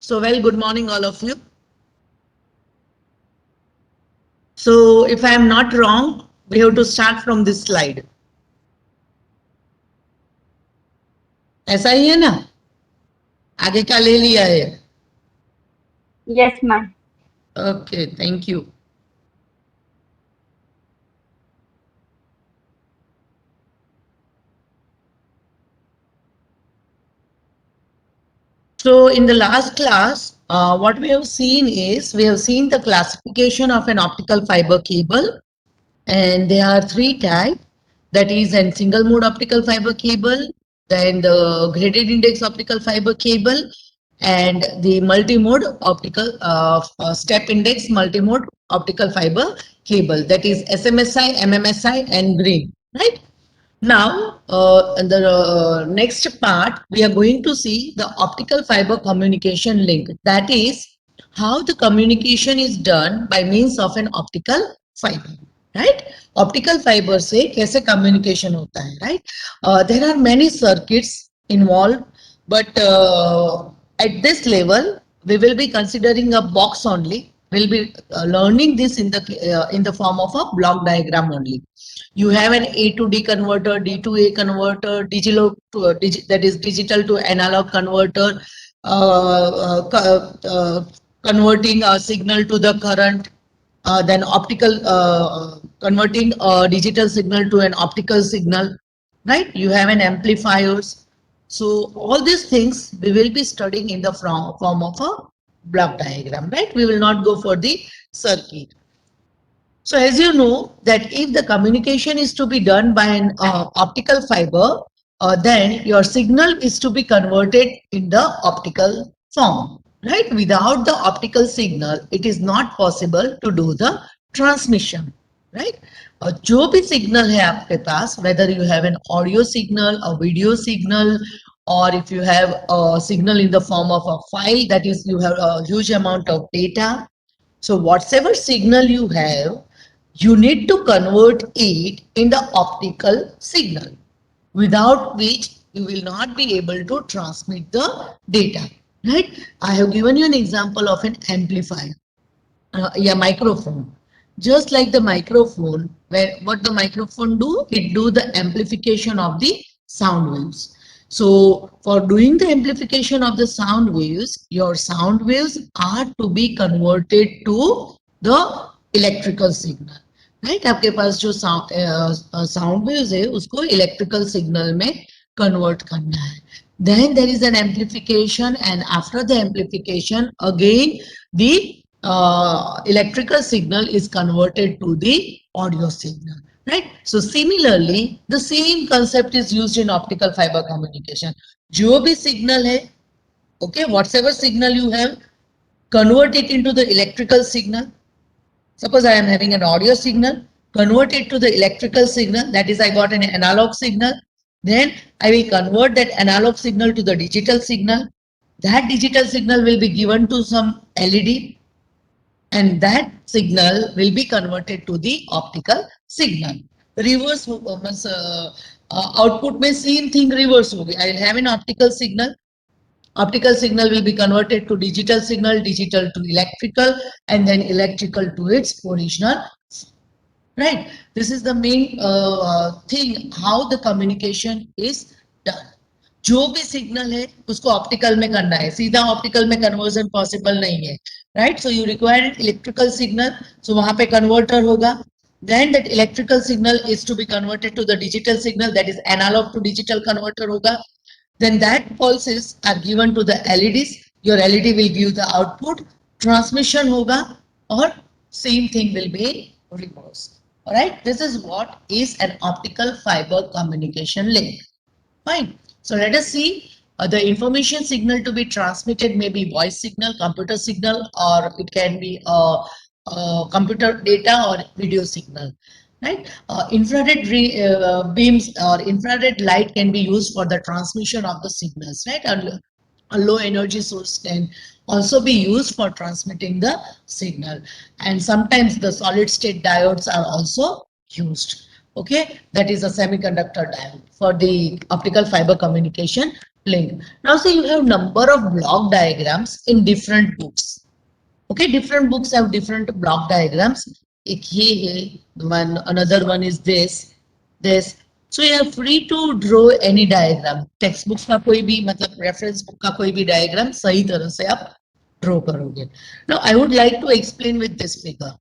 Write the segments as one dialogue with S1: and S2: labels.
S1: Well, good morning, all of you. So, if I am not wrong, we have to start from this slide. ऐसा ही है ना? आगे का ले लिया है?
S2: Yes, ma'am.
S1: Okay, thank you. So, in the last class, what we have seen is we have seen the classification of an optical fiber cable, and there are three types. That is a single mode optical fiber cable, then the graded index optical fiber cable, and the multi-mode optical step index multi-mode optical fiber cable. That is SMSI, MMSI, and green. Right. Now, in the next part, we are going to see the optical fiber communication link. That is how the communication is done by means of an optical fiber. Right? Optical fiber से कैसे communication होता है, right? There are many circuits involved, but at this level, we will be considering a box only. We'll be learning this in the form of a block diagram only. You have an A to D converter, D to A converter, that is digital to analog converter, converting a signal to the current, then optical converting a digital signal to an optical signal, right? You have an amplifiers. So all these things we will be studying in the form of a block diagram, right? We will not go for the circuit. So as you know that if the communication is to be done by an optical fiber, then your signal is to be converted in the optical form, right? Without the optical signal, it is not possible to do the transmission, right? जो भी signal है आपके पास, whether you have an audio signal, a video signal, or if you have a signal in the form of a file, that is you have a huge amount of data. So whatever signal you have, you need to convert it in the optical signal, without which you will not be able to transmit the data, right? I have given you an example of an amplifier, microphone. Just like the microphone, where what the microphone do, it do the amplification of the sound waves. So for doing the amplification of the sound waves, your sound waves are to be converted to the electrical signal. Right आपके पास जो sound waves है उसको electrical signal में convert करना है. Then there is an amplification, and after the amplification, again the electrical signal is converted to the audio signal. Right? So similarly, the same concept is used in optical fiber communication. जो भी signal है, okay, whatever signal you have, convert it into the electrical signal. Suppose I am having an audio signal, convert it to the electrical signal, that is I got an analog signal. Then I will convert that analog signal to the digital signal. That digital signal will be given to some LED, and that signal will be converted to the optical signal. Reverse output में same thing reverse होगी. I will have an optical signal. Optical signal will be converted to digital signal, digital to electrical, and then electrical to its original. Right. This is the main thing how the communication is done. जो भी signal है उसको optical में करना है, सीधा optical में conversion possible नहीं है, right? So you require electrical signal, so वहां पे कन्वर्टर होगा. Then that electrical signal is to be converted to the digital signal, that is analog to digital converter होगा. Then that pulses are given to the LEDs. Your LED will give the output. Transmission होगा और same thing will be reversed. All right. This is what is an optical fiber communication link. Fine. So let us see the information signal to be transmitted may be voice signal, computer signal, or it can be computer data or video signal. Right? Infrared beams or infrared light can be used for the transmission of the signals. Right? And a low energy source can also be used for transmitting the signal. And sometimes the solid state diodes are also used. Okay, that is a semiconductor diode for the optical fiber communication link. Now see, you have number of block diagrams in different books. Okay, different books have different block diagrams. एक ये है, one, another one is this. So you are free to draw any diagram. Textbook का कोई भी मतलब reference book का कोई भी diagram सही तरह से आप draw करोगे. Now I would like to explain with this figure.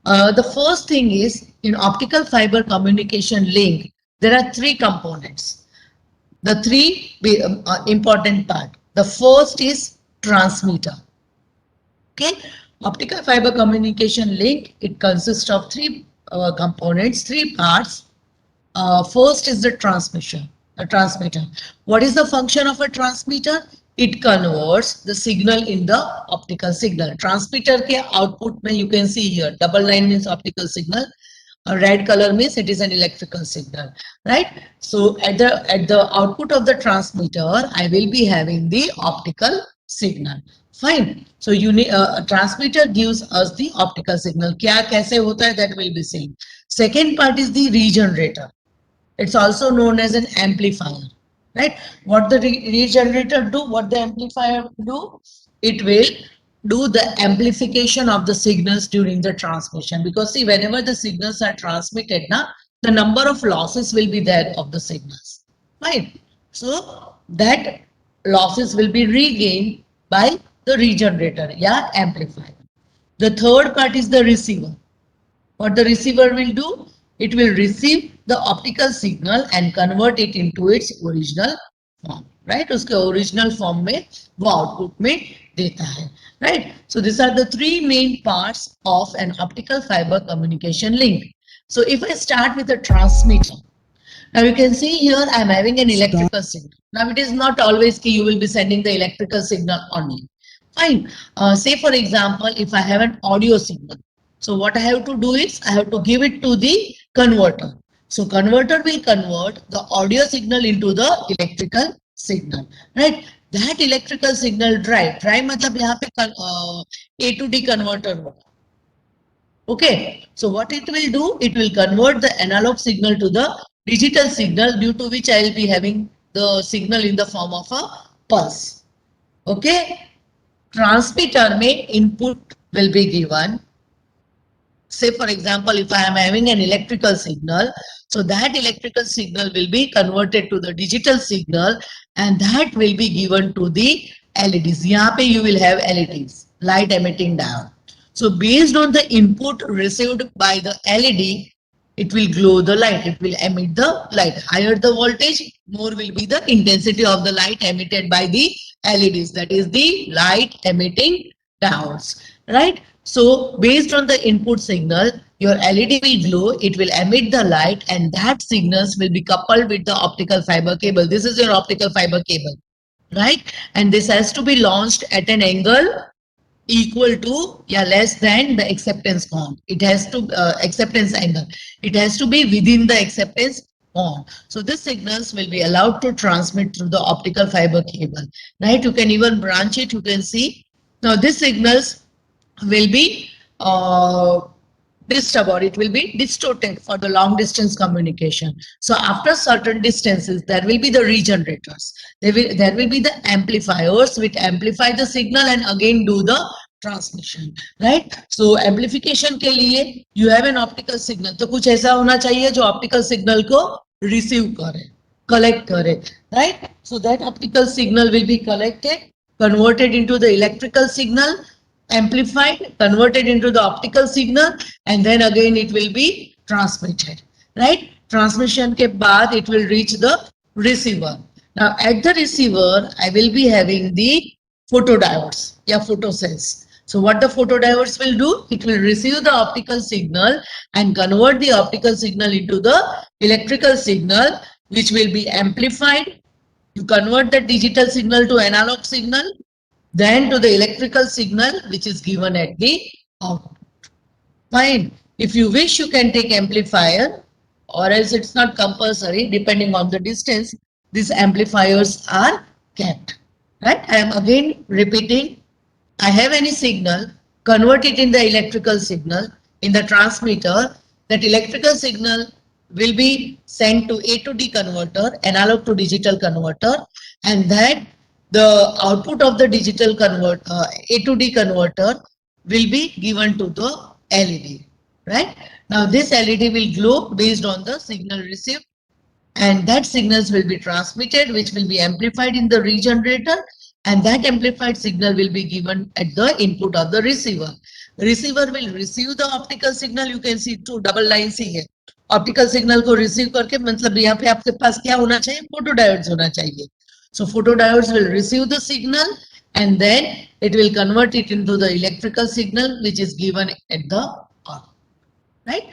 S1: The first thing is in optical fiber communication link, there are three components. The three important part. The first is transmitter. Okay, optical fiber communication link, it consists of three components, three parts. First is the transmission, a transmitter. What is the function of a transmitter? It converts the signal in the optical signal. Transmitter ke output mein you can see here, double line means optical signal. A red color means it is an electrical signal, right? So at the output of the transmitter, I will be having the optical signal. Fine. So a transmitter gives us the optical signal. क्या कैसे होता है, that will be seen. Second part is the regenerator. It's also known as an amplifier, right? What the regenerator do, what the amplifier do, it will do the amplification of the signals during the transmission. Because see, whenever the signals are transmitted, now the number of losses will be there of the signals, right? So that losses will be regained by the regenerator, yeah, amplifier. The third part is the receiver. What the receiver will do, it will receive the optical signal and convert it into its original form, right? उसके original form में वो output में देता है, right? So these are the three main parts of an optical fiber communication link. So if I start with the transmitter, now you can see here I am having an electrical signal. Now it is not always that you will be sending the electrical signal only. Fine. Say for example, if I have an audio signal. So what I have to do is I have to give it to the converter. So converter will convert the audio signal into the electrical signal, right? That electrical signal drive मतलब यहाँ पे A to D converter होगा. Okay, so what it will do, it will convert the analog signal to the digital signal, due to which I will be having the signal in the form of a pulse. Okay, transmitter में input will be given. Say for example, if I am having an electrical signal, so that electrical signal will be converted to the digital signal and that will be given to the LEDs. यहाँ पे you will have LEDs, light emitting diode. So based on the input received by the LED, it will glow the light, it will emit the light. Higher the voltage, more will be the intensity of the light emitted by the LEDs, that is the light emitting diodes, right? So based on the input signal, your LED will glow, it will emit the light and that signals will be coupled with the optical fiber cable. This is your optical fiber cable, right? And this has to be launched at an angle equal to less than the acceptance bond. It has to acceptance angle. It has to be within the acceptance bond. So these signals will be allowed to transmit through the optical fiber cable, right? You can even branch it. You can see now these signals will be disturbed or it will be distorted for the long distance communication. So after certain distances, there will be the regenerators. There will be the amplifiers which amplify the signal and again do the transmission, right? So amplification के लिए you have an optical signal. तो कुछ ऐसा होना चाहिए जो optical signal को receive करे, collect करे, right? So that optical signal will be collected, converted into the electrical signal, amplified, converted into the optical signal, and then again it will be transmitted, right? Transmission के बाद it will reach the receiver. Now at the receiver, I will be having the photodiodes, photocells. So what the photodiodes will do, it will receive the optical signal and convert the optical signal into the electrical signal, which will be amplified. You convert the digital signal to analog signal, then to the electrical signal which is given at the output. Fine. If you wish, you can take amplifier, or else it's not compulsory. Depending on the distance, these amplifiers are kept. Right? I am again repeating. I have any signal, convert it in the electrical signal in the transmitter. That electrical signal will be sent to A to D converter, analog to digital converter, and that the output of the digital A to D converter will be given to the LED, right? Now this LED will glow based on the signal received, and that signals will be transmitted, which will be amplified in the regenerator, and that amplified signal will be given at the input of the receiver. Receiver will receive the optical signal. You can see two double lines ही है. Optical signal को receive करके मतलब यहाँ पे आपके पास क्या होना चाहिए? Photodiodes होना चाहिए. So photodiodes will receive the signal and then it will convert it into the electrical signal which is given at the output, right?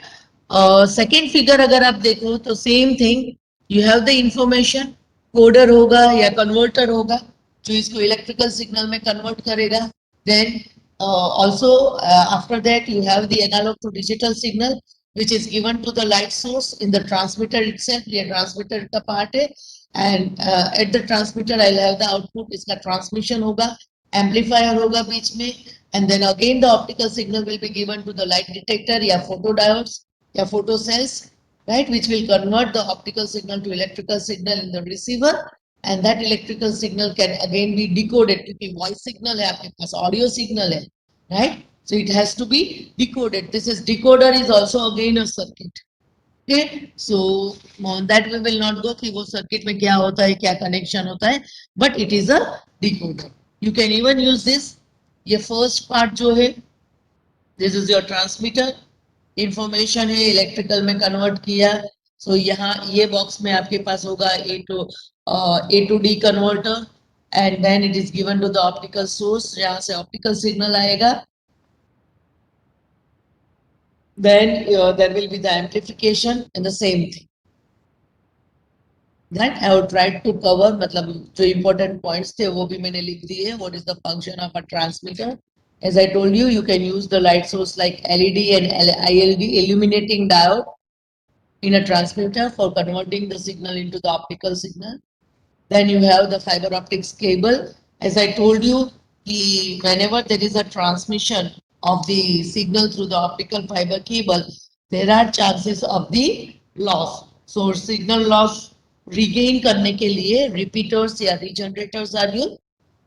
S1: Second figure अगर आप देखो तो same thing, you have the information, coder होगा या converter होगा जो इसको electrical signal में convert करेगा. Then also after that you have the analog to digital signal which is given to the light source in the transmitter itself. ये transmitter का part है, and at the transmitter I'll have the output, इसका transmission होगा, amplifier होगा बीच में, and then again the optical signal will be given to the light detector या photodiodes या photo cells, right, which will convert the optical signal to electrical signal in the receiver, and that electrical signal can again be decoded क्योंकि voice signal है आपके पास, audio signal है, right? So it has to be decoded. This is decoder is also again a circuit. Okay, so on that we will not go कि वो circuit में क्या होता है, क्या connection होता है, but it is a decoder. You can even use this. ये first part जो है, this is your transmitter. Information है, इलेक्ट्रिकल में कन्वर्ट किया. सो यहाँ ये बॉक्स में आपके पास होगा A to D converter, and then it is given to the optical source जहाँ से ऑप्टिकल सिग्नल आएगा. Then there will be the amplification and the same thing. That I would try to cover, मतलब जो important points थे वो भी मैंने लिख दिए. What is the function of a transmitter? As I told you, you can use the light source like LED and ILD illuminating diode in a transmitter for converting the signal into the optical signal. Then you have the fiber optics cable. As I told you, whenever there is a transmission of the signal through the optical fiber cable, there are chances of the loss. So signal loss regain करने के लिए repeaters या regenerators are used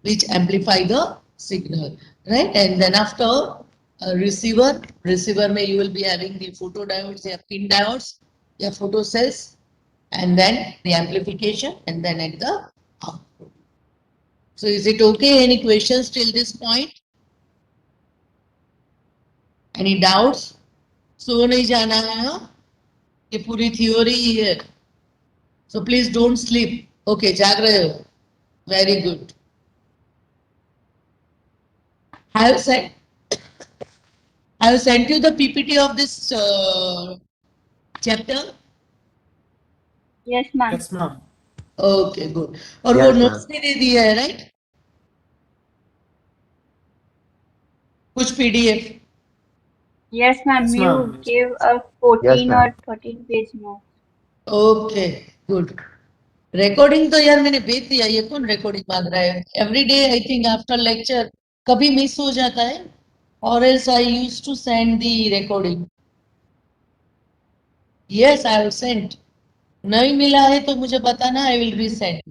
S1: which amplify the signal, right? And then after receiver में you will be having the photodiodes या pin diodes या photo cells, and then the amplification, and then at the output. So is it okay? Any questions till this point? Any doubts? सो नहीं जाना है, हाँ? ये पूरी theory ही है. So please don't sleep. Okay, जाग रहे हो? Very good. I have sent you the PPT of this chapter.
S2: Yes, ma'am.
S3: Yes, ma'am.
S1: Okay, good. और
S4: Yes,
S1: वो
S4: ma'am.
S1: notes भी दे दिया है, right? कुछ PDF.
S2: Yes, ma'am.
S3: Yes,
S2: You
S3: ma'am.
S2: gave us 14
S4: Yes, ma'am.
S2: or 13 page notes.
S1: Okay good. Recording तो यार मैंने भेज दिया, ये कौन रिकॉर्डिंग मांग रहा है? Every day I think after lecture कभी मिस हो जाता है, और else I used to send the recording. Yes I have sent. नहीं मिला है तो मुझे बताना, I will resend.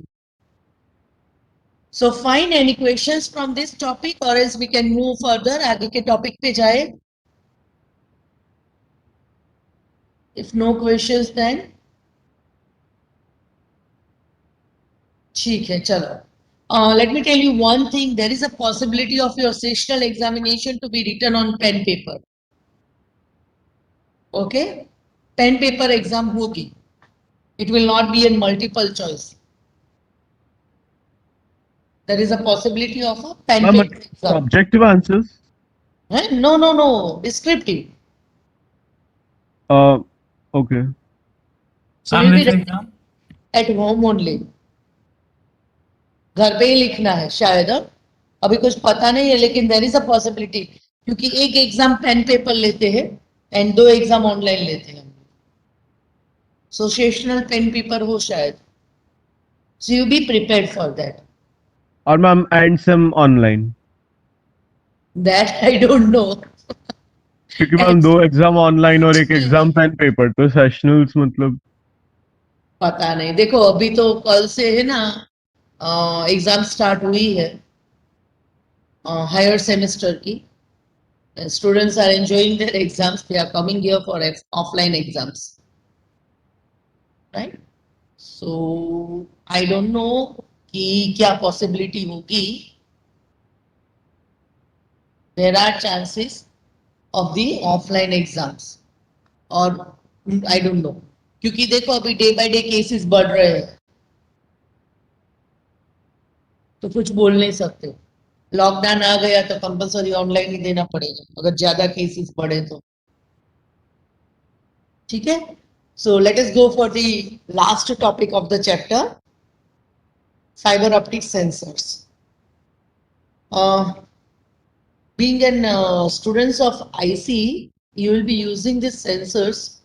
S1: So fine, any questions from this topic और else we can move further. आगे के टॉपिक पे जाए. इफ नो क्वेश्चंस देन ठीक है, चलो. Let me tell you one thing. There is a possibility of your sessional examination to be written on pen paper. Okay, pen paper exam होगी. It will not be in multiple choice. There is a possibility of a pen
S5: Ma'am,
S1: paper exam.
S5: objective answers.
S1: No, descriptive.
S5: Okay.
S1: So will be
S3: Sample
S1: written at home only. घर पे ही लिखना है शायद. अभी कुछ पता नहीं है, लेकिन देयर इज अ पॉसिबिलिटी, क्योंकि एक एग्जाम पेन पेपर लेते हैं एंड 2 एग्जाम ऑनलाइन लेते हैं. सो सेशनल पेन पेपर हो शायद. So you be prepared for that.
S5: Or ma'am, and some online.
S1: That I don't know.
S5: क्योंकि मैम 2 एग्जाम ऑनलाइन और एक एग्जाम पेन पेपर, तो सेशनल्स मतलब
S1: पता नहीं. देखो अभी तो कल से है ना, एग्जाम स्टार्ट हुई है हायर सेमेस्टर की. Students are enjoying their exams. They are coming here for offline exams, right? So I don't know कि क्या possibility होगी. There are chances of the offline exams or I don't know. क्योंकि देखो अभी day by day cases बढ़ रहे हैं तो कुछ बोल नहीं सकते. लॉकडाउन आ गया तो कंपलसरी ऑनलाइन ही देना पड़ेगा अगर ज्यादा केसेस बढ़े तो. ठीक है. So let us go for the last topic of the chapter, fiber optic sensors. Being an students of IC, you will be using these sensors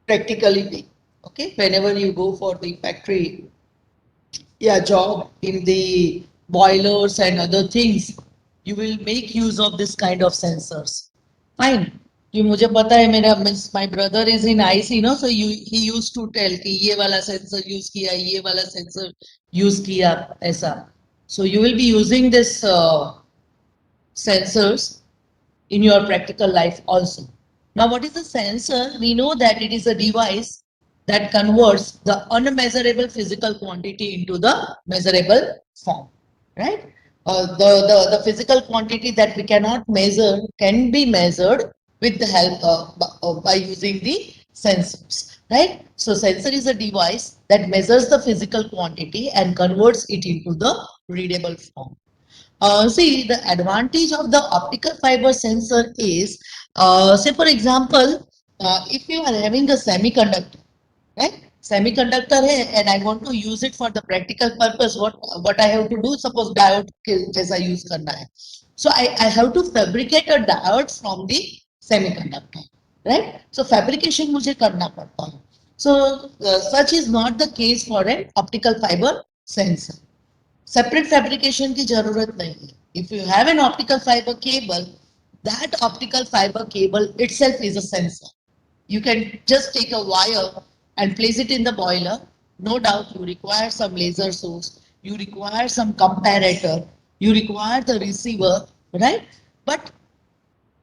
S1: practically. Okay, whenever you go for the factory, yeah, job in the boilers and other things, you will make use of this kind of sensors. Fine. ये मुझे पता है मेरा my brother is in IC, no, so he used to tell कि ये वाला sensor use किया, ये वाला sensor use किया, ऐसा. So you will be using this sensors in your practical life also. Now, what is a sensor? We know that it is a device that converts the unmeasurable physical quantity into the measurable form, right? The physical quantity that we cannot measure can be measured with the help by using the sensors, right? So sensor is a device that measures the physical quantity and converts it into the readable form. See, the advantage of the optical fiber sensor is, say for example, if you are having a semiconductor, right? Semiconductor hai, and I want to use it for the practical purpose. What I have to do? Suppose diode जैसा use करना है. So I have to fabricate a diode from the semiconductor, right? So fabrication मुझे करना पड़ता है. So such is not the case for an optical fiber sensor. Separate fabrication की जरूरत नहीं है. If you have an optical fiber cable, that optical fiber cable itself is a sensor. You can just take a wire and place it in the boiler. No doubt you require some laser source, you require some comparator, you require the receiver, right? But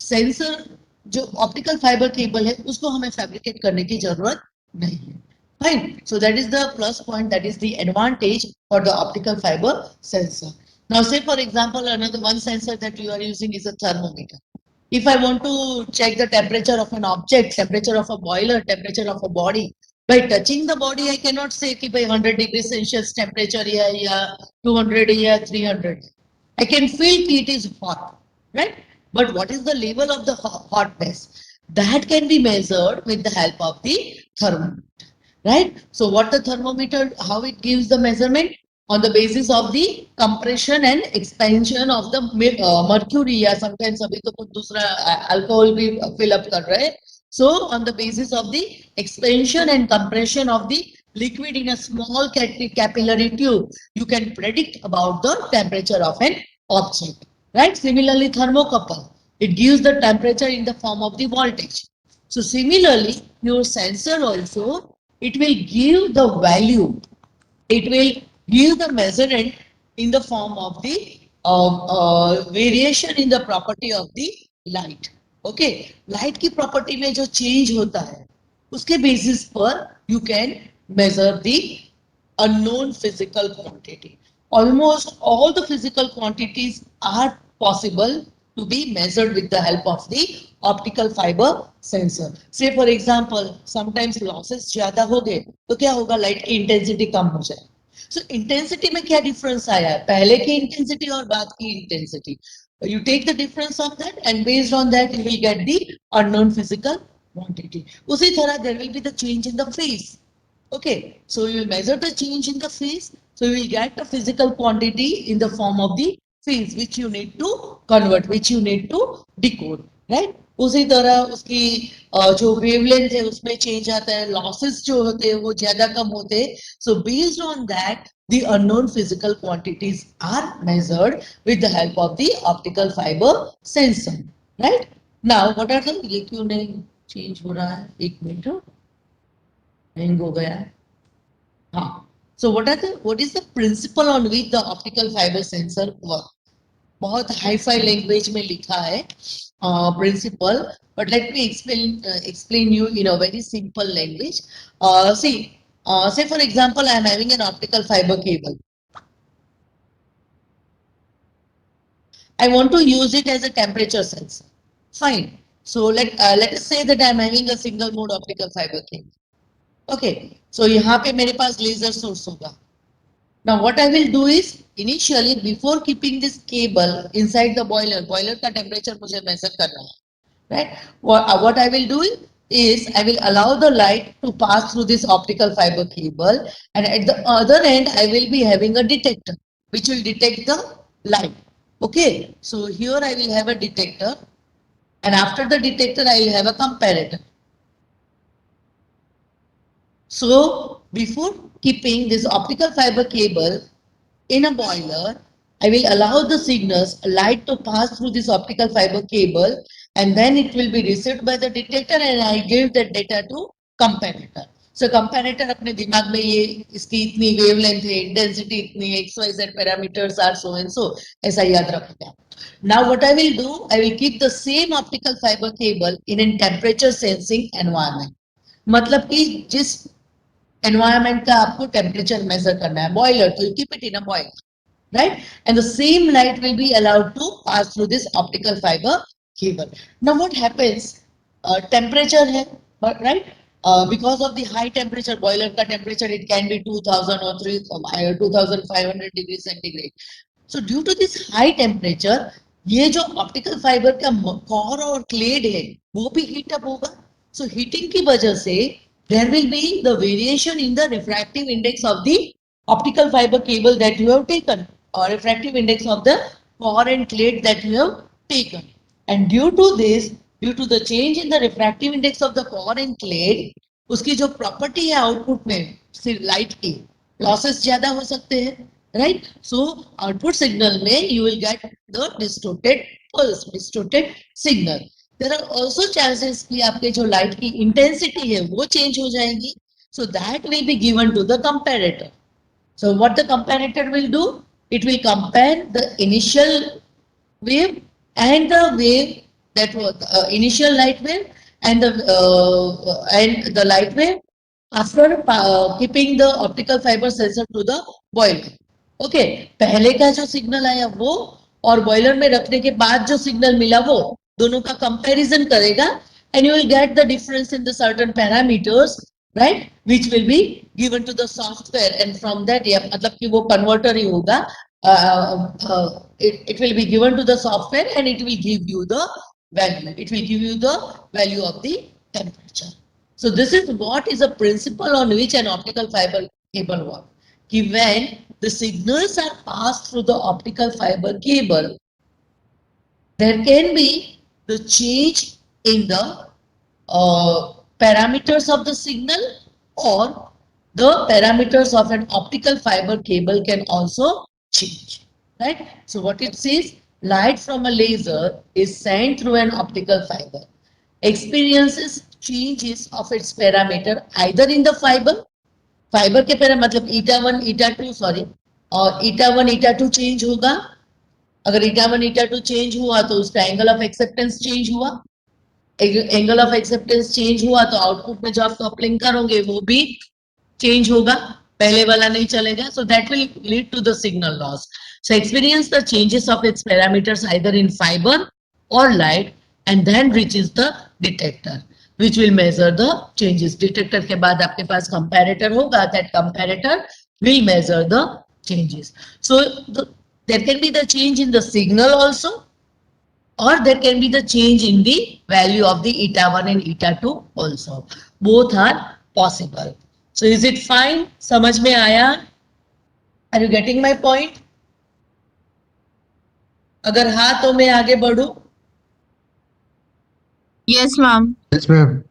S1: sensor जो optical fibre cable है उसको हमें fabricate करने की जरूरत नहीं है. Fine. So that is the plus point, that is the advantage for the optical fiber sensor. Now say for example another one sensor that you are using is a thermometer. If I want to check the temperature of an object, temperature of a boiler, temperature of a body, by touching the body I cannot say कि भाई 100 degree Celsius temperature या 200 या 300. I can feel it is hot, right? But what is the level of the hotness? That can be measured with the help of the thermometer, right? So what the thermometer, how it gives the measurement? On the basis of the compression and expansion of the mercury, या sometimes अभी तो कुछ दूसरा alcohol भी fill up कर रहे हैं. So on the basis of the expansion and compression of the liquid in a small capillary tube, you can predict about the temperature of an object, right? Similarly, thermocouple, it gives the temperature in the form of the voltage. So similarly, your sensor also, it will give the value, it will give the measurement in the form of the variation in the property of the light. Okay, light की property में जो change होता है उसके basis पर you can measure the unknown physical quantity. Almost all the physical quantities are possible to be measured with the help of the optical fiber sensor. Say for example, sometimes losses ज्यादा हो गए तो क्या होगा, light की intensity कम हो जाए. So intensity में क्या difference आया है, पहले की intensity और बाद की intensity. You take the difference of that and based on that you will get the unknown physical quantity. उसी तरह there will be the change in the phase. Okay, so you will measure the change in the phase. So you will get the physical quantity in the form of the phase which you need to convert, which you need to decode, right? उसी तरह उसकी जो wavelength है उसमें change आता है, losses जो होते हैं वो ज्यादा कम होते हैं. So based on that, the unknown physical quantities are measured with the help of the optical fiber sensor, right? Now what are the, ये क्यों नहीं चेंज हो रहा है, एक मिनट हैंग हो गया है. हाँ, So what is the principle on which the optical fiber sensor work? बहुत हाई-फाई लैंग्वेज में लिखा है principal, but let me explain you in a very simple language. Say for example, I am having an optical fiber cable. I want to use it as a temperature sensor. Fine. So let us say that I am having a single mode optical fiber cable. Okay. So यहाँ पे मेरे पास laser source होगा. Now what I will do is initially before keeping this cable inside the boiler का temperature मुझे measure करना है, right? What I will do is I will allow the light to pass through this optical fiber cable, and at the other end I will be having a detector which will detect the light. Okay, so here I will have a detector, and after the detector I will have a comparator. So before keeping this optical fiber cable in a boiler, I will allow the signals, light to pass through this optical fiber cable, and then it will be received by the detector, and I give that data to comparator. So comparator अपने दिमाग में ये इसकी इतनी wavelength है, intensity इतनी है, XYZ parameters are so and so, ऐसा याद रखेगा. Now what I will do, I will keep the same optical fiber cable in a temperature sensing environment. मतलब कि जिस environment का आपको temperature measure करना है, boiler, तो you keep it in a boiler, right? And the same light will be allowed to pass through this optical fiber cable. Now what happens? Temperature है, right? Because of the high temperature, boiler का temperature, it can be 2000 or 2500 degrees centigrade. So due to this high temperature, ये जो optical fiber का core और clade है, वो भी heat up होगा. So heating की वजह से there will be the variation in the refractive index of the optical fiber cable that you have taken, or refractive index of the core and clade that you have taken. And due to this, due to the change in the refractive index of the core and clade, उसकी जो property है output में सिर्फ light की losses ज़्यादा हो सकते हैं, right? So output signal में you will get the distorted pulse, distorted signal. There are also chances कि आपके जो light की intensity है वो change हो जाएगी. So that will be given to the comparator. So what the comparator will do? It will compare the initial wave and the wave that was initial light wave and the light wave after keeping the optical fiber sensor to the boiler. Okay, पहले का जो signal आया वो और boiler में रखने के बाद जो सिग्नल मिला वो दोनों का कंपैरिजन करेगा, and you will get the difference in the certain parameters, right, which will be given to the software, and from that मतलब कि वो converter ही होगा, it will be given to the software and it will give you the value. It will give you the value of the temperature. So this is what is a principle on which an optical fiber cable works. कि when the signals are passed through the optical fiber cable, there can be the change in the parameters of the signal, or the parameters of an optical fiber cable can also change, right? So what it says, light from a laser is sent through an optical fiber, experiences changes of its parameter either in the fiber के para मतलब ईटा 1 ईटा 2 sorry, और ईटा 1 ईटा 2 change होगा. अगर ईटा 1 ईटा 2 change हुआ तो उसका angle of acceptance change हुआ. Angle of acceptance change हुआ तो आउटपुट में जो आप कपलिंग करोगे वो भी चेंज होगा, पहले वाला नहीं चलेगा. So that will lead to the signal loss. So experience the changes of its parameters either in fibre और light and then reaches the detector, which will measure the changes. Detector के बाद आपके पास comparator होगा, that comparator will measure the changes. So there can be the change in the signal also, or there can be the change in the value of the eta 1 and eta 2 also. Both are possible. So is it fine? समझ में आया? Are you getting my point? अगर हाँ तो मैं आगे बढ़ूं.
S3: Yes, ma'am.
S4: Yes, ma'am.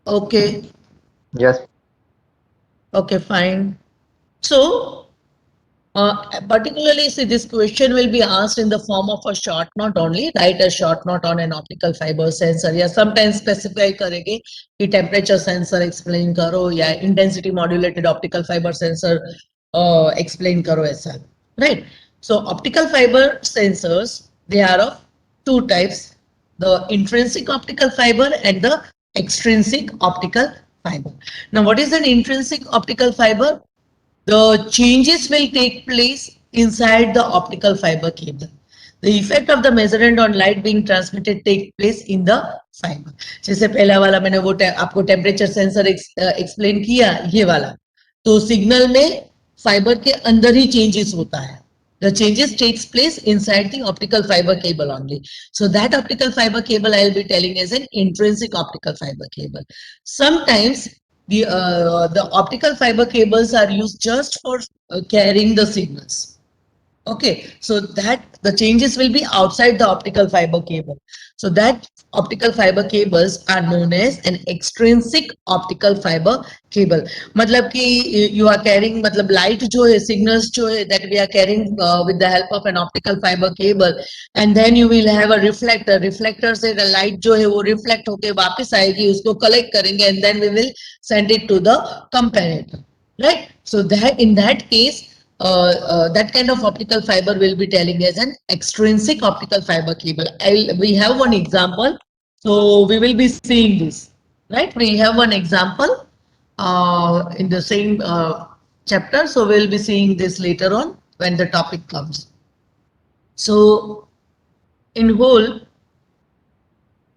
S1: Okay.
S4: Yes.
S1: Okay, fine. So, particularly, see, this question will be asked in the form of a short note only. Write a short note on an optical fiber sensor. या sometimes specify करेंगे कि temperature sensor explain करो या intensity modulated optical fiber sensor explain करो ऐसा, right? So optical fiber sensors, they are of two types, the intrinsic optical fiber and the extrinsic optical fiber. Now what is an intrinsic optical fiber? The changes will take place inside the optical fiber cable. The effect of the measurement on light being transmitted take place in the fiber. जैसे पहला वाला मैंने वो आपको temperature sensor explain किया, ये वाला तो सिग्नल में फाइबर के अंदर ही चेंजेस होता है. The changes takes place inside the optical fiber cable only. So that optical fiber cable I will be telling as an intrinsic optical fiber cable. Sometimes the optical fiber cables are used just for carrying the signals. Okay, so that the changes will be outside the optical fiber cable. So that optical fiber cables are known as an extrinsic optical fiber cable. मतलब कि you are carrying, मतलब light जो है, signals जो है, that we are carrying with the help of an optical fiber cable, and then you will have a reflector. Reflector से light जो है वो reflect होके वापस आएगी, उसको collect करेंगे, and then we will send it to the comparator, right? So that in that case, that kind of optical fiber will be telling as an extrinsic optical fiber cable. We have one example, so we will be seeing this, right? We have one example in the same chapter, so we'll be seeing this later on when the topic comes. So in whole,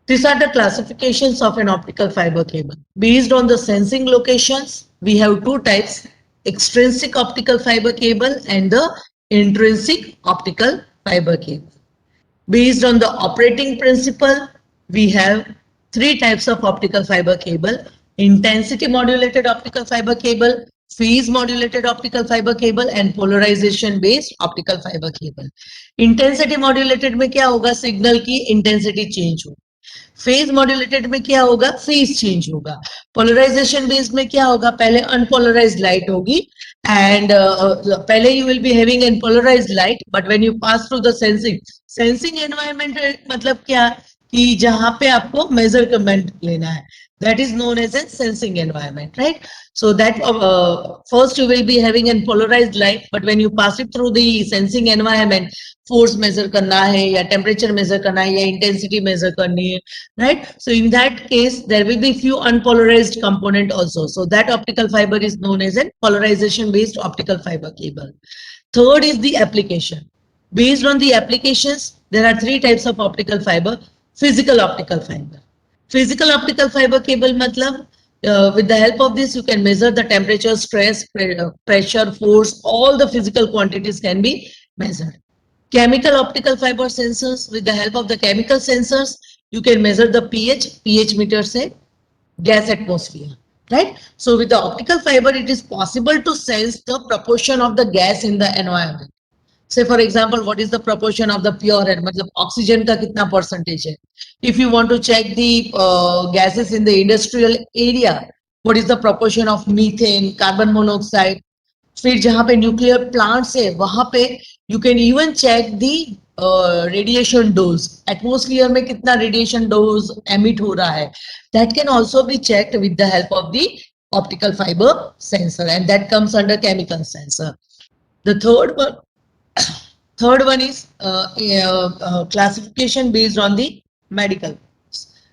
S1: these are the classifications of an optical fiber cable. Based on the sensing locations, we have two types, extrinsic optical fiber cable and the intrinsic optical fiber cable. Based on the operating principle, we have three types of optical fiber cable: intensity modulated optical fiber cable, phase modulated optical fiber cable and polarization based optical fiber cable. Intensity modulated में क्या होगा? Signal की intensity change होगी. Phase modulated में क्या होगा? Phase change होगा. Polarisation based में क्या होगा? पहले अनपोलराइज्ड लाइट होगी एंड पहले you will be having an polarised light, but when you pass through the sensing environment, मतलब क्या कि जहां पे आपको मेजरमेंट लेना है, that is known as a sensing environment, right? So that first you will be having a polarized light, but when you pass it through the sensing environment, force measure करना है या temperature measure करना है या intensity measure करनी है, right? So in that case there will be few unpolarized component also. So that optical fiber is known as a polarization based optical fiber cable. Third is the application. Based on the applications, there are three types of optical fiber. Physical optical fiber. Physical optical fiber cable matlab, with the help of this you can measure the temperature, stress, pressure, force, all the physical quantities can be measured. Chemical optical fiber sensors, with the help of the chemical sensors you can measure the pH meter से gas atmosphere, right? So with the optical fiber it is possible to sense the proportion of the gas in the environment. Say for example, what is the proportion of the pure air, मतलब oxygen का कितना percentage है. If you want to check the gases in the industrial area, what is the proportion of methane, carbon monoxide. फिर जहाँ पे nuclear plants है वहां पे you can even check the radiation dose, atmosphere में कितना रेडिएशन डोज एमिट हो रहा है. That can also be checked with the help of the optical fibre sensor, and that comes under chemical sensor. The third one is classification based on the medical,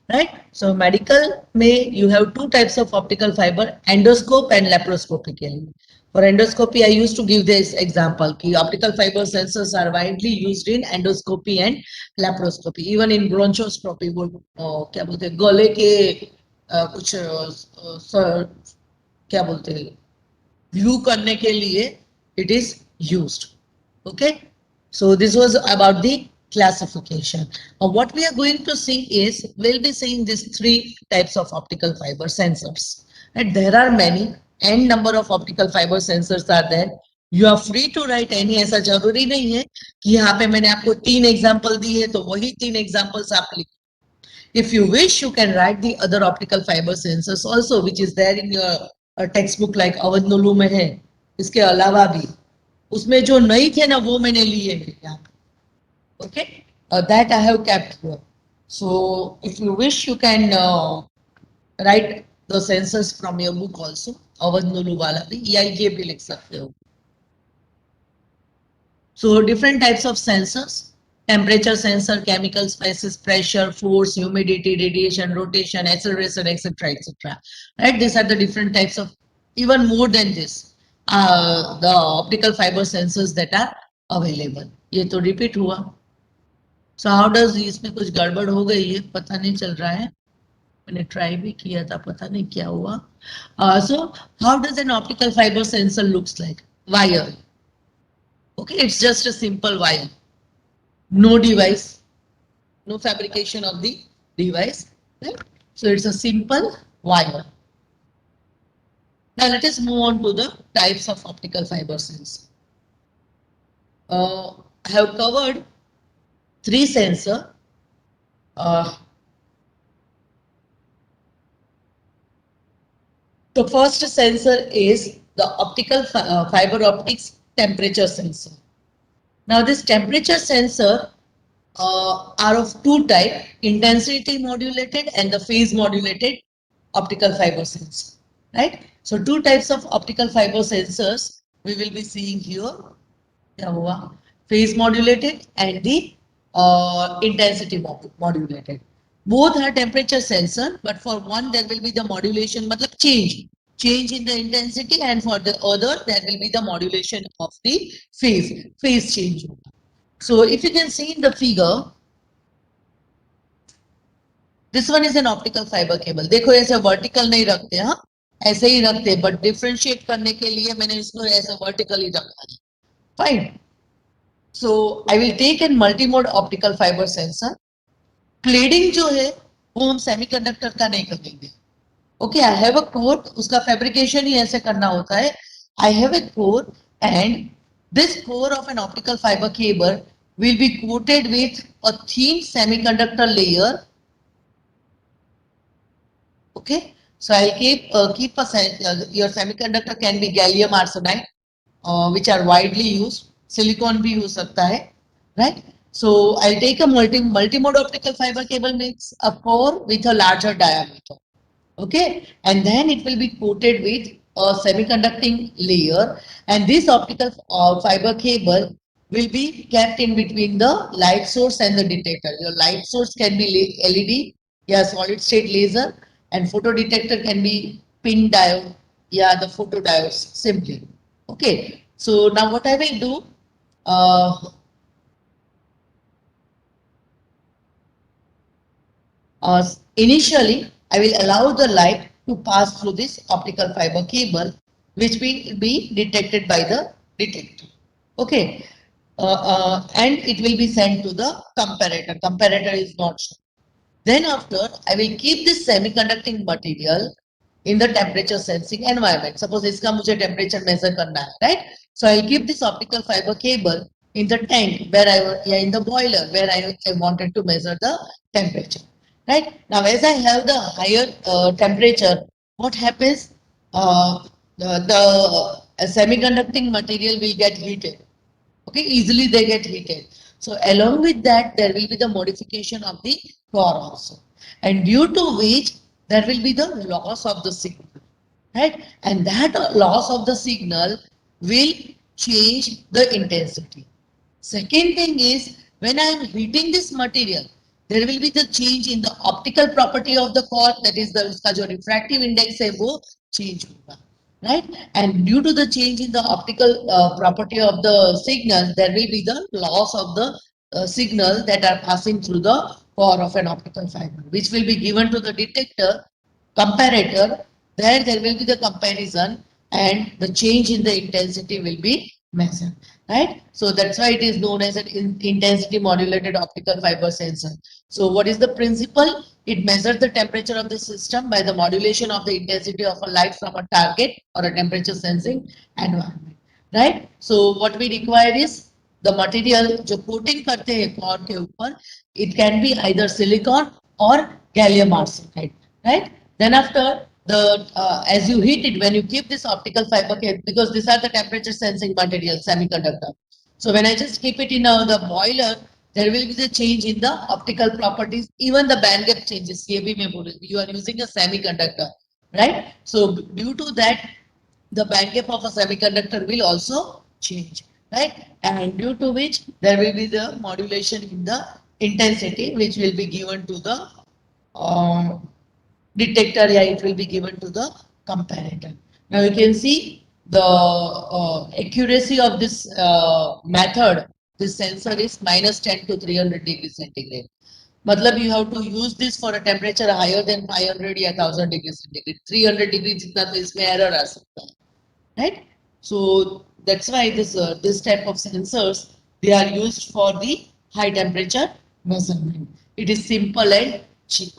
S1: right? So medical में you have two types of optical fiber, endoscope and laparoscopically. For endoscopy, I used to give this example कि optical fiber sensors are widely used in endoscopy and laparoscopy. Even in bronchoscopy, वो क्या बोलते हैं, गले के कुछ क्या बोलते हैं, व्यू करने के लिए it is used. Okay, so this was about the classification. What we are going to see is, we'll be seeing these three types of optical fiber sensors, and there are many n number of optical fiber sensors are there. You are free to write any, ऐसा जरूरी नहीं है कि यहाँ पे मैंने आपको 3 example दी है तो वही 3 एग्जाम्पल्स आप लिखो. If you wish, you can write the other optical fiber sensors also, which is there in your textbook, like अवधनोलू में है. इसके अलावा भी उसमें जो नहीं थे ना वो मैंने लिए हैं यहाँ पे. Okay, that I have kept here. So if you wish, you can write the sensors from your book also. अवधनोलू वाला भी, या ये भी लिख सकते हो. So different types of sensors, temperature sensor, chemical species, pressure, force, humidity, radiation, rotation, acceleration, etc., etc. Right? These are the different types of, even more than this, the optical fiber sensors that are available. ये तो repeat हुआ. So how does इसमें कुछ गड़बड़ हो गई है, पता नहीं चल रहा है. मैंने ट्राई भी किया था, पता नहीं क्या हुआ. So how does an optical fiber sensor looks like? Wire. Okay, it's just a simple wire. No device, no fabrication of the device. Right? So it's a simple wire. Now let us move on to the types of optical fiber sensor. I have covered three sensor. The first sensor is the optical fiber optics temperature sensor. Now this temperature sensor are of two types, intensity modulated and the phase modulated optical fiber sensor, right? So two types of optical fiber sensors we will be seeing here. क्या हुआ? Phase modulated and the intensity modulated. Both are temperature sensor, but for one there will be the modulation, matlab change in the intensity, and for the other there will be the modulation of the phase change. So if you can see in the figure, this one is an optical fiber cable. देखो ऐसे vertical नहीं रखते, हाँ ऐसे ही रखते, but differentiate करने के लिए मैंने इसको ऐसे vertical ही रखा है. Fine. So I will take a multi-mode optical fiber sensor. Cladding जो है वो हम semiconductor का नहीं करेंगे. Okay, I have a core, उसका fabrication ही ऐसे करना होता है. I have a core and this core of an optical fiber cable will be coated with a thin semiconductor layer. Okay, so I'll keep your semiconductor can be gallium arsenide, which are widely used. Silicon भी हो सकता है, right? So I'll take a multi-mode optical fiber cable, makes a core with a larger diameter. Okay, and then it will be coated with a semiconducting layer, and this optical fiber cable will be kept in between the light source and the detector. Your light source can be LED, yeah, solid state laser, and photo detector can be pin diode, yeah, the photodiodes simply. Okay, so now what I will do, initially I will allow the light to pass through this optical fiber cable, which will be detected by the detector. Okay, and it will be sent to the comparator. Comparator is not shown. Then after, I will keep this semiconducting material in the temperature sensing environment. Suppose इसका मुझे temperature measure करना है, right? So I'll keep this optical fiber cable in the tank where in the boiler where I wanted to measure the temperature, right? Now as I have the higher temperature, what happens? The semiconducting material will get heated. Okay, easily they get heated. So along with that, there will be the modification of the core also, and due to which there will be the loss of the signal, right? And that loss of the signal will change the intensity. Second thing is, when I am heating this material, there will be the change in the optical property of the core, that is the उसका जो refractive index है वो change होगा, right? And due to the change in the optical property of the signal, there will be the loss of the signal that are passing through the core of an optical fiber, which will be given to the detector, comparator. There will be the comparison, and the change in the intensity will be measured, right? So that's why it is known as an intensity modulated optical fiber sensor. So what is the principle? It measures the temperature of the system by the modulation of the intensity of a light from a target or a temperature sensing environment, right? So what we require is the material जो coating करते हैं core के ऊपर, it can be either silicon or gallium arsenide, right? Then after the as you heat it, when you keep this optical fiber cable, because these are the temperature sensing material, semiconductor. So when I just keep it in the boiler, there will be the change in the optical properties, even the band gap changes. ये भी मैं बोल रही हूँ, you are using a semiconductor, right? So due to that, the band gap of a semiconductor will also change. right? And due to which there will be the modulation in the intensity, which will be given to the detector, yeah, it will be given to the comparator. Now you can see the accuracy of this method, this sensor is minus 10 to 300 degrees centigrade. मतलब you have to use this for a temperature higher than 500 या 1000 degrees centigrade. 300 degree जितना तो इसमें error आ सकता है, right? So that's why this type of sensors, they are used for the high temperature measurement. It is simple and cheap.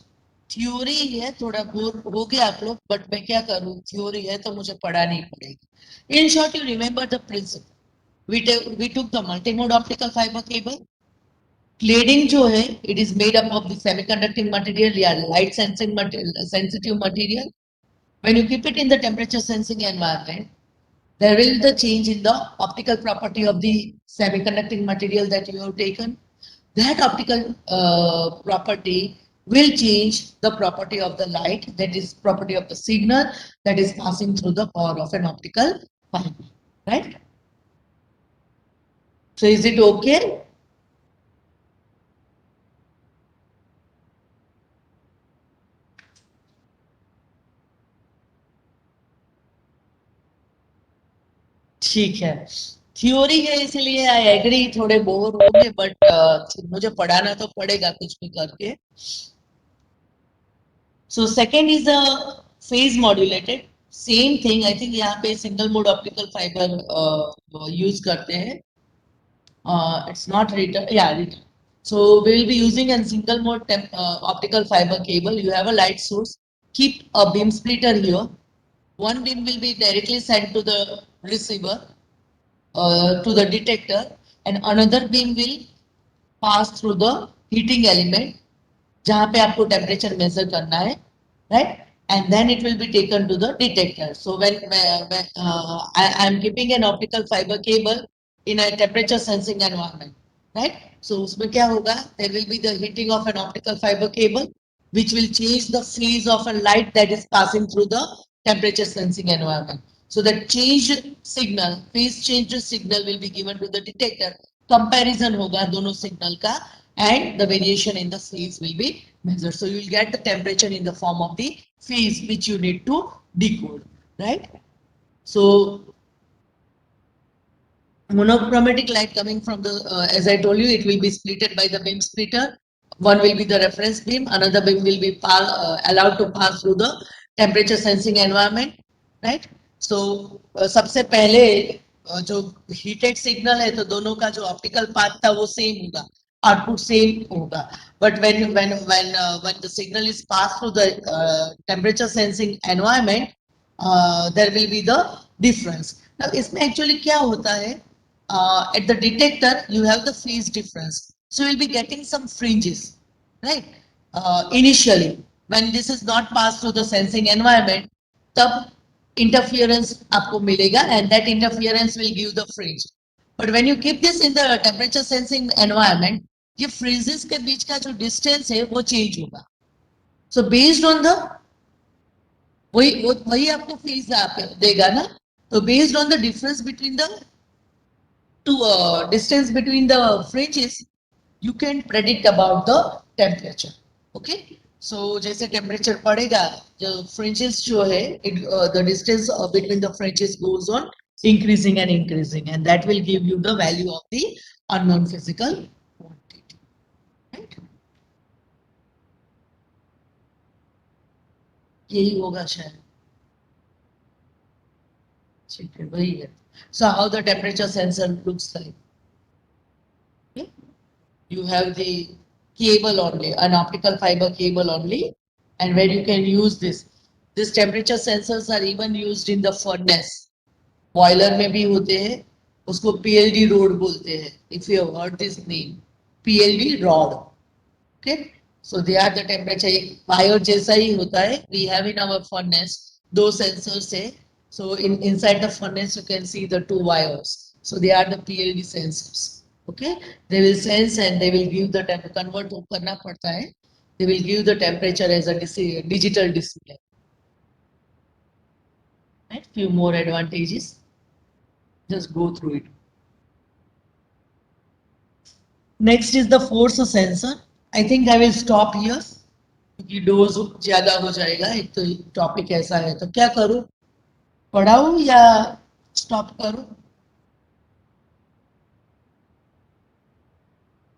S1: Theory है, थोड़ा bore हो गया आप लोग, बट मैं क्या करूं, थ्योरी है तो मुझे पढ़ानी ही पड़ेगी. In short, you remember the principle. we took the multi-mode optical fiber cable. Cladding जो है, it is made up of the semiconducting material या light sensing material, sensitive material. When you keep it in the temperature sensing environment, there will be the change in the optical property of the semiconducting material that you have taken. That optical property will change the property of the light, that is property of the signal that is passing through the core of an optical fiber, right? So is it okay? ठीक है, theory है इसलिए I agree, थोड़े bore होंगे, but मुझे पढ़ाना तो पड़ेगा कुछ भी करके. So second is the phase modulated. Same thing, I think यहाँ पे single mode optical fiber use करते हैं. It's not written, yeah, written. So we will be using a single mode optical fiber cable. You have a light source. Keep a beam splitter here. One beam will be directly sent to the receiver, to the detector, and another beam will pass through the heating element जहाँ पे आपको temperature measure करना है, right? And then it will be taken to the detector. So when I am keeping an optical fiber cable in a temperature sensing environment, right? So उसमें क्या होगा? There will be the heating of an optical fiber cable, which will change the phase of a light that is passing through the temperature sensing environment. So the changed signal, phase changed signal will be given to the detector. Comparison होगा दोनों signal का, and the variation in the phase will be measured. So you will get the temperature in the form of the phase which you need to decode, right? So monochromatic light coming from the, as I told you, it will be splitted by the beam splitter. One will be the reference beam, another beam will be allowed to pass through the temperature sensing environment, right? So सबसे पहले जो heated signal है, तो दोनों का जो optical path था वो same होगा, output same होगा. But when the signal is passed through the temperature sensing environment, there will be the difference. Now इसमें actually क्या होता है? At the detector, you have the phase difference. So you'll be getting some fringes, right? Initially, when this is not passed through the sensing environment, the interference आपको मिलेगा, and that interference will give the fringe. But when you keep this in the temperature sensing environment, ये fringes के बीच का जो distance है वो change होगा. So based on the वही आपको phase देगा ना. So based on the difference between the distance between the fringes, you can predict about the temperature. Okay, so जैसे temperature बढ़ेगा, जो fringes जो है, the distance between the fringes goes on increasing and increasing, and that will give you the value of the unknown physical quantity. Right? यही होगा शायद. ठीक है, वही है. So how the temperature sensor looks like? Okay. You have the cable only, an optical fiber cable only, and where you can use this. These temperature sensors are even used in the furnace. Boiler में भी होते हैं, उसको PLD rod बोलते हैं. If you have heard this name, PLD rod. Okay, so they are the temperature. Wire जैसा ही होता है. We have in our furnace दो sensors है. So inside the furnace you can see the two wires. So they are the PLD sensors. Okay, they will sense and they will give the temperature. Convert करना पड़ता है. They will give the temperature as a digital display. Right? Few more advantages. Just go through it. Next is the force sensor. I think I will stop here क्योंकि dose ज्यादा हो जाएगा. एक तो topic ऐसा है, तो क्या करूं, पढ़ाऊं या स्टॉप करूं?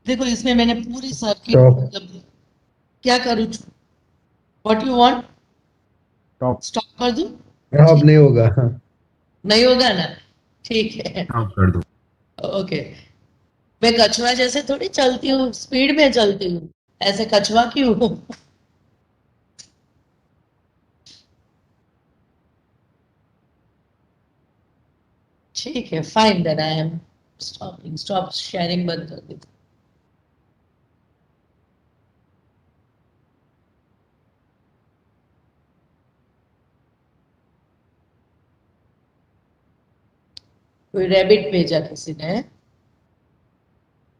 S1: देखो इसमें मैंने पूरी सर्किट
S3: Stop.
S1: मतलब क्या करूं, what you want,
S5: Stop.
S1: Stop कर दूं?
S3: अब नहीं होगा.
S1: नहीं होगा ना, ठीक है,
S4: स्टॉप कर दो.
S1: ओके. मैं कछुआ जैसे थोड़ी चलती हूँ, स्पीड में चलती हूँ, ऐसे कछुआ क्यों हूँ? ठीक है, fine, then I am stopping. Stop sharing बंद कर दो. कोई रैबिट भेजा किसी ने.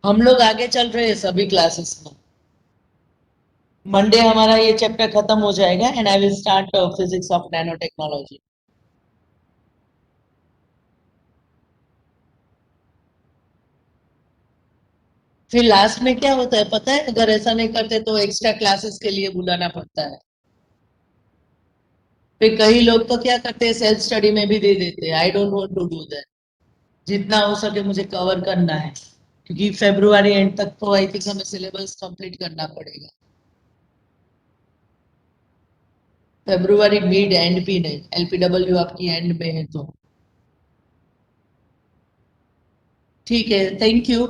S1: हम लोग आगे चल रहे हैं सभी क्लासेस में. मंडे हमारा ये चैप्टर खत्म हो जाएगा and I will start physics of nano technology. फिर लास्ट में क्या होता है पता है, अगर ऐसा नहीं करते तो एक्स्ट्रा क्लासेस के लिए बुलाना पड़ता है. फिर कई लोग तो क्या करते हैं, सेल्फ स्टडी में भी दे देते हैं. I don't want to do that. जितना हो सके मुझे कवर करना है, क्योंकि फरवरी एंड तक तो आई थिंक हमें सिलेबस कंप्लीट करना पड़ेगा. फरवरी मिड एंड भी नहीं, एलपीडब्ल्यू आपकी एंड में है तो ठीक है. Thank you.